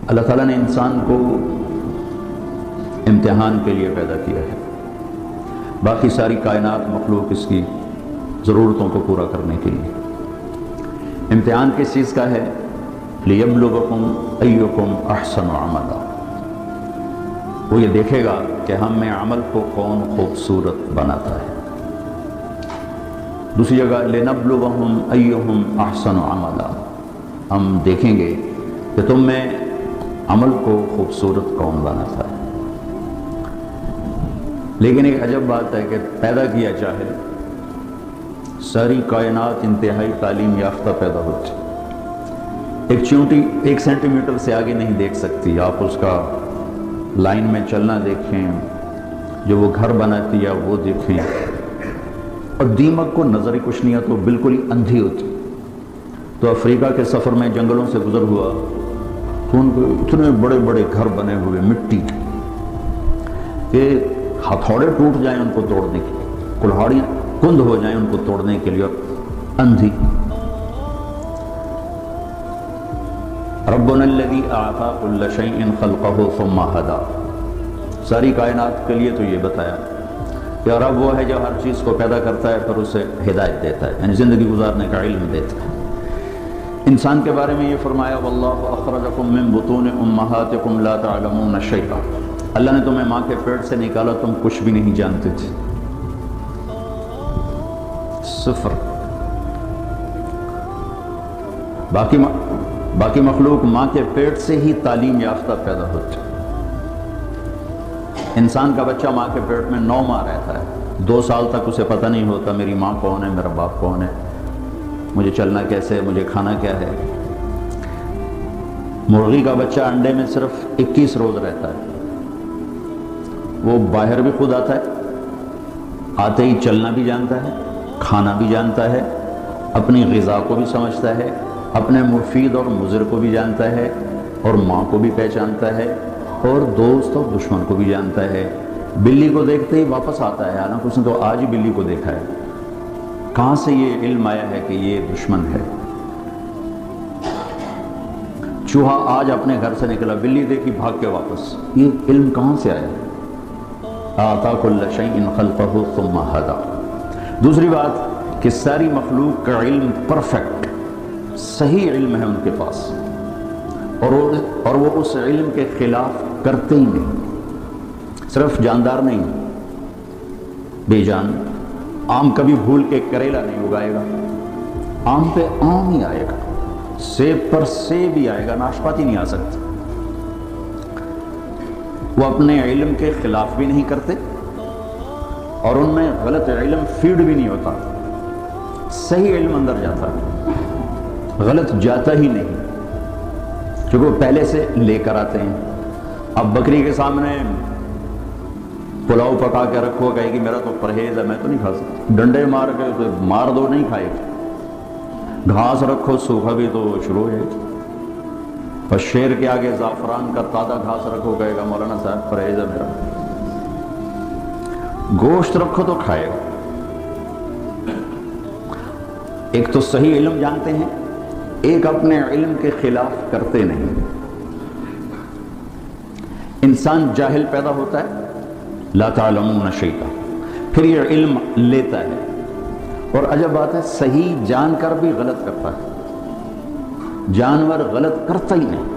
اللہ تعالیٰ نے انسان کو امتحان کے لیے پیدا کیا ہے، باقی ساری کائنات مخلوق اس کی ضرورتوں کو پورا کرنے کے لیے۔ امتحان کس چیز کا ہے؟ لیبلوکم ایکم احسن عملا، وہ یہ دیکھے گا کہ ہم میں عمل کو کون خوبصورت بناتا ہے۔ دوسری جگہ لنبلوہم ایہم احسن عملا، ہم دیکھیں گے کہ تم میں عمل کو خوبصورت کون بناتا ہے۔ لیکن ایک عجب بات ہے کہ پیدا کیا چاہے ساری کائنات انتہائی تعلیم یافتہ پیدا ہوتی، ایک چیونٹی 1 سینٹی میٹر سے آگے نہیں دیکھ سکتی، آپ اس کا لائن میں چلنا دیکھیں، جو وہ گھر بناتی ہے وہ دیکھیں، اور دیمک کو نظر ہی کچھ نہیں آتا، تو بالکل ہی اندھی ہوتی۔ تو افریقہ کے سفر میں جنگلوں سے گزر ہوا تو ان کو اتنے بڑے بڑے گھر بنے ہوئے مٹی کے کہ ہتھوڑے ٹوٹ جائیں ان کو توڑنے کے لیے، کلہاڑیاں کند ہو جائیں ان کو توڑنے کے لیے، اور اندھی۔ ربنا الذی اعطى كل شیء خلقه ثم هدى، ساری کائنات کے لیے تو یہ بتایا کہ رب وہ ہے جو ہر چیز کو پیدا کرتا ہے پھر اسے ہدایت دیتا ہے، یعنی زندگی گزارنے کا علم دیتا ہے۔ انسان کے بارے میں یہ فرمایا واللہ اخرجکم من بطون امہاتکم لا تعلمون شیئا، اللہ نے تمہیں ماں کے پیٹ سے نکالا، تم کچھ بھی نہیں جانتے تھے، صفر۔ باقی مخلوق ماں کے پیٹ سے ہی تعلیم یافتہ پیدا ہوتی۔ انسان کا بچہ ماں کے پیٹ میں 9 ماہ رہتا ہے، 2 سال تک اسے پتہ نہیں ہوتا میری ماں کون ہے، میرا باپ کون ہے، مجھے چلنا کیسے ہے، مجھے کھانا کیا ہے۔ مرغی کا بچہ انڈے میں صرف 21 روز رہتا ہے، وہ باہر بھی خود آتا ہے، آتے ہی چلنا بھی جانتا ہے، کھانا بھی جانتا ہے، اپنی غذا کو بھی سمجھتا ہے، اپنے مفید اور مضر کو بھی جانتا ہے، اور ماں کو بھی پہچانتا ہے، اور دوست اور دشمن کو بھی جانتا ہے۔ بلی کو دیکھتے ہی واپس آتا ہے، حالانکہ اس نے تو آج ہی بلی کو دیکھا ہے۔ کہاں سے یہ علم آیا ہے کہ یہ دشمن ہے؟ چوہا آج اپنے گھر سے نکلا، بلی دیکھی بھاگ کے واپس، یہ علم کہاں سے آیا؟ اعطى كل شيء خلقه ثم هدى۔ دوسری بات کہ ساری مخلوق کا علم پرفیکٹ صحیح علم ہے ان کے پاس، اور وہ اس علم کے خلاف کرتے ہی نہیں۔ صرف جاندار نہیں، بے جان آم کبھی بھول کے کریلا نہیں اگائے گا، آم پہ آم ہی آئے گا، سیب پر سیب ہی آئے گا، ناشپاتی نہیں آ سکتی۔ وہ اپنے علم کے خلاف بھی نہیں کرتے، اور ان میں غلط علم فیڈ بھی نہیں ہوتا، صحیح علم اندر جاتا ہے، غلط جاتا ہی نہیں، کیونکہ وہ پہلے سے لے کر آتے ہیں۔ اب بکری کے سامنے پلاؤ پکا کے رکھو، کہے گی میرا تو پرہیز ہے، میں تو نہیں کھا سکتی، ڈنڈے مار کے تو مار دو نہیں کھائے گی، گھاس رکھو سوکھا بھی تو شروع ہے، اور شیر کے آگے زعفران کا تازہ گھاس رکھو، کہے گا مولانا صاحب پرہیز ہے میرا، گوشت رکھو تو کھائے گا۔ ایک تو صحیح علم جانتے ہیں، ایک اپنے علم کے خلاف کرتے نہیں۔ انسان جاہل پیدا ہوتا ہے، لا تعلمون شیئا، پھر یہ علم لیتا ہے، اور عجب بات ہے صحیح جان کر بھی غلط کرتا ہے، جانور غلط کرتا ہی نہیں۔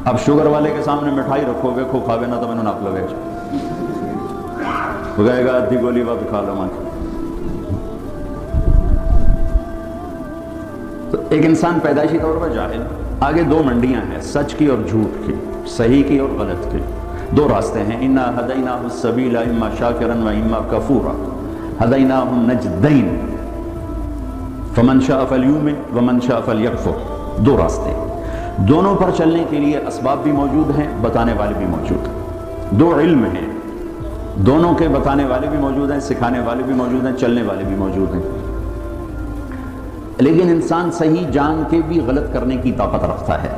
اب شوگر والے کے سامنے مٹھائی رکھو گے، کھو کھاوے نہ تو میں نے ناپ لگے، وہ کہے گا ادھی گولی وقت کھا لو ماں کی۔ تو ایک انسان پیدائشی طور پر جاہل، آگے 2 منڈیاں ہیں، سچ کی اور جھوٹ کی، صحیح کی اور غلط کی، 2 راستے ہیں۔ انا ہدیناہ السبیل اما شاکرا و اما کفورا ہدیناہ النجدین فمن شاء فلیؤمن ومن شاء فلیکفر، 2 راستے، دونوں پر چلنے کے لیے اسباب بھی موجود ہیں، بتانے والے بھی موجود ہیں، 2 علم ہیں، دونوں کے بتانے والے بھی موجود ہیں، سکھانے والے بھی موجود ہیں، چلنے والے بھی موجود ہیں۔ لیکن انسان صحیح جان کے بھی غلط کرنے کی طاقت رکھتا ہے۔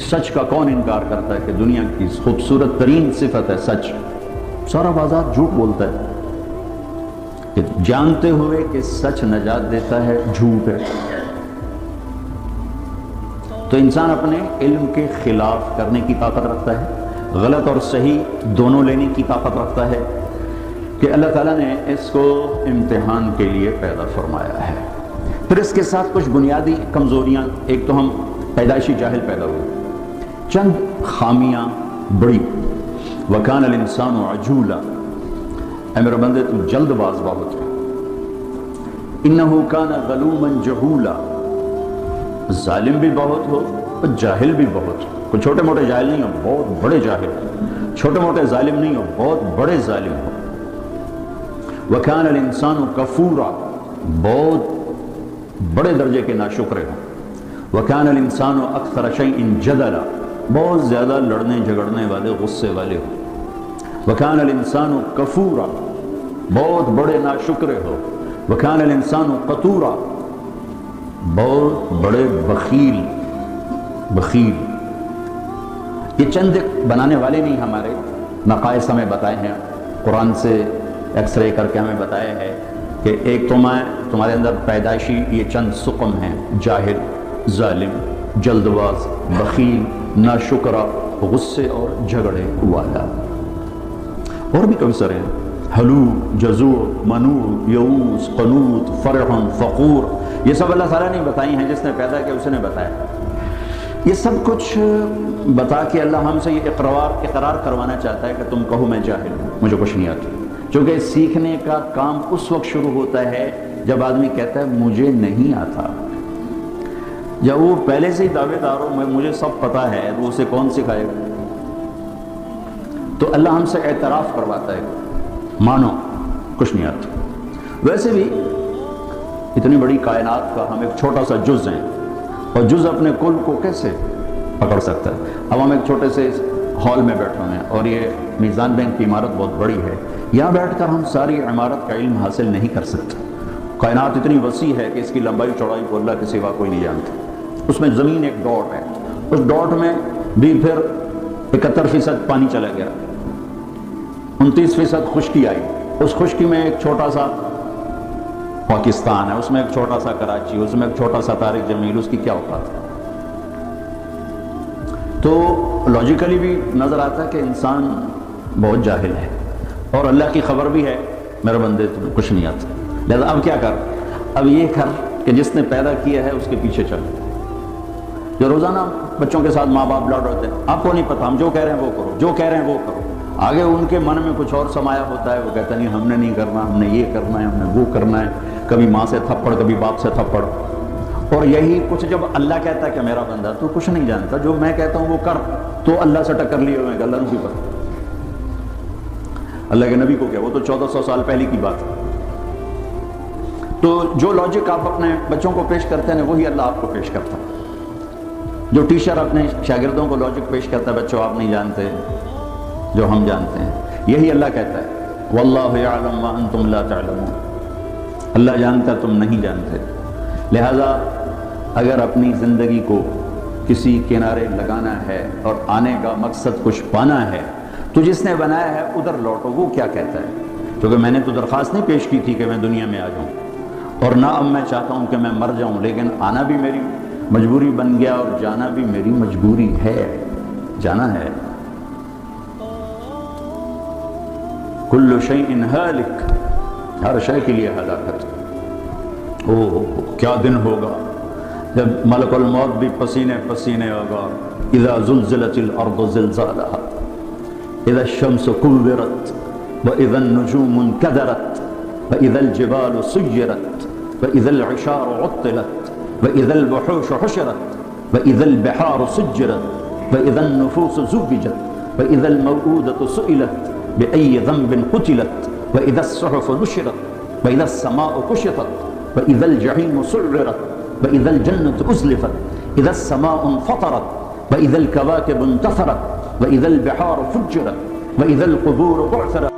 سچ کا کون انکار کرتا ہے کہ دنیا کی خوبصورت ترین صفت ہے سچ؟ سارا بازار جھوٹ بولتا ہے، کہ جانتے ہوئے کہ سچ نجات دیتا ہے، جھوٹ ہے۔ تو انسان اپنے علم کے خلاف کرنے کی طاقت رکھتا ہے، غلط اور صحیح دونوں لینے کی طاقت رکھتا ہے، کہ اللہ تعالیٰ نے اس کو امتحان کے لیے پیدا فرمایا ہے۔ پھر اس کے ساتھ کچھ بنیادی کمزوریاں، ایک تو ہم پیدائشی جاہل پیدا ہوئے، چند خامیاں بڑی، وَكَانَ الْإِنسَانُ عَجُولًا، اے میرے بندے تو جلد باز بہت ہے، إِنَّهُ كَانَ ظَلُومًا جَهُولًا، ظالم بھی بہت ہو اور جاہل بھی بہت ہو، کوئی چھوٹے موٹے جاہل نہیں ہو، بہت بڑے جاہل ہو، چھوٹے موٹے ظالم نہیں ہو، بہت بڑے ظالم ہو۔ وَكَانَ الْإِنسَانُ كَفُورًا، بہت بڑے درجے کے ناشکرے ہوں۔ وَكَانَ الْإِنسَانُ أَكْثَرَ شَيْءٍ جَدَلًا، بہت زیادہ لڑنے جھگڑنے والے، غصے والے ہوں۔ وَكَانَ الْإِنسَانُ كَفُورًا، بہت بڑے ناشکرے ہو۔ وَكَانَ الْإِنسَانُ قَتُورًا، بہت بڑے بخیل۔ یہ چند بنانے والے نہیں، ہمارے نقائص ہمیں بتائے ہیں، قرآن سے ایکس رے کر کے ہمیں بتایا ہے کہ ایک تمہارے اندر پیدائشی یہ چند سقم ہیں، جاہل، ظالم، جلد باز، بخیل، ناشکرا، غصے اور جھگڑے والا۔ اور بھی کئی سارے ہیں، حلو، جزوع، منوع، یئوس، قنوط، فرح، فخور، یہ سب اللہ تعالیٰ نے بتائی ہیں، جس نے پیدا کیا اسے نے بتایا۔ یہ سب کچھ بتا کے اللہ ہم سے یہ اقرار کروانا چاہتا ہے کہ تم کہو میں جاہل ہوں، مجھے کچھ نہیں آتا، چونکہ سیکھنے کا کام اس وقت شروع ہوتا ہے جب آدمی کہتا ہے مجھے نہیں آتا۔ جب وہ پہلے سے ہی دعوے دار ہو مجھے سب پتا ہے، تو اسے کون سکھائے گا؟ تو اللہ ہم سے اعتراف کرواتا ہے، مانو کچھ نہیں آتا۔ ویسے بھی اتنی بڑی کائنات کا ہم ایک چھوٹا سا جز ہیں، اور جز اپنے کل کو کیسے پکڑ سکتا ہے؟ اب ہم ایک چھوٹے سے ہال میں بیٹھے ہوئے ہیں، اور یہ میزان بینک کی عمارت بہت بڑی ہے، یہاں بیٹھ کر ہم ساری عمارت کا علم حاصل نہیں کر سکتے۔ کائنات اتنی وسیع ہے کہ اس کی لمبائی چوڑائی کو اللہ کے سوا کوئی نہیں جانتا۔ اس میں زمین ایک ڈاٹ ہے، اس ڈاٹ میں بھی پھر 71% پانی چلا گیا، 29% خشکی آئی، اس خشکی میں ایک چھوٹا سا پاکستان ہے، اس میں ایک چھوٹا سا کراچی، اس میں ایک چھوٹا سا طارق جمیل، اس کی کیا اوقات ہے؟ تو لاجیکلی بھی نظر آتا ہے کہ انسان بہت جاہل ہے، اور اللہ کی خبر بھی ہے میرے بندے تمہیں کچھ نہیں آتا، لہذا اب کیا کر؟ اب یہ کر کہ جس نے پیدا کیا ہے اس کے پیچھے چل۔ جو روزانہ بچوں کے ساتھ ماں باپ لڑ رہتے ہیں، آپ کو نہیں پتا، ہم جو کہہ رہے ہیں وہ کرو، جو کہہ رہے ہیں وہ کرو، آگے ان کے من میں کچھ اور سمایا ہوتا ہے، وہ کہتا نہیں ہم نے نہیں کرنا، ہم نے یہ کرنا ہے، ہم نے وہ کرنا ہے، کبھی ماں سے تھپڑ، کبھی باپ سے تھپڑ۔ اور یہی کچھ جب اللہ کہتا ہے کہ میرا بندہ تو کچھ نہیں جانتا، جو میں کہتا ہوں وہ کر، تو اللہ سے ٹکر لیے ہوئے، اللہ نہیں پتا، اللہ کے نبی کو کیا، وہ تو 1400 سال پہلے کی بات ہے۔ تو جو لاجک آپ اپنے بچوں کو پیش کرتے ہیں وہی اللہ آپ کو پیش کرتا ہے۔ جو ٹیچر اپنے شاگردوں کو لاجک پیش کرتا ہے، بچوں آپ نہیں جانتے جو ہم جانتے ہیں، یہی اللہ کہتا ہے واللہ یعلم وانتم لا تعلمون، اللہ جانتا تم نہیں جانتے۔ لہذا اگر اپنی زندگی کو کسی کنارے لگانا ہے اور آنے کا مقصد کچھ پانا ہے تو جس نے بنایا ہے ادھر لوٹو۔ وہ کیا کہتا ہے؟ کیونکہ میں نے تو درخواست نہیں پیش کی تھی کہ میں دنیا میں آ جاؤں، اور نہ اب میں چاہتا ہوں کہ میں مر جاؤں، لیکن آنا بھی میری مجبوری بن گیا اور جانا بھی میری مجبوری ہے، جانا ہے۔ کل شیء ہالک، ہر شے کے لیے ہلاکت۔ کیا دن ہوگا جب ملک الموت بھی پسینے پسینے ہوگا۔ اذا زلزلت الارض زلزالها، اذا الشمس كورت، واذا النجوم انكدرت، واذا الجبال سيرت، واذا العشار عطلت، واذا الوحوش حشرت، واذا البحار سجرت، واذا النفوس زوجت، واذا الموءودة سئلت بأي ذنب قتلت، واذا الصحف نشرت، واذا السماء كشطت، واذا الجحيم سعرت، واذا الجنة أزلفت، اذا السماء انفطرت، واذا الكواكب انتثرت، واذا البحار فجرت، واذا القبور بعثرت،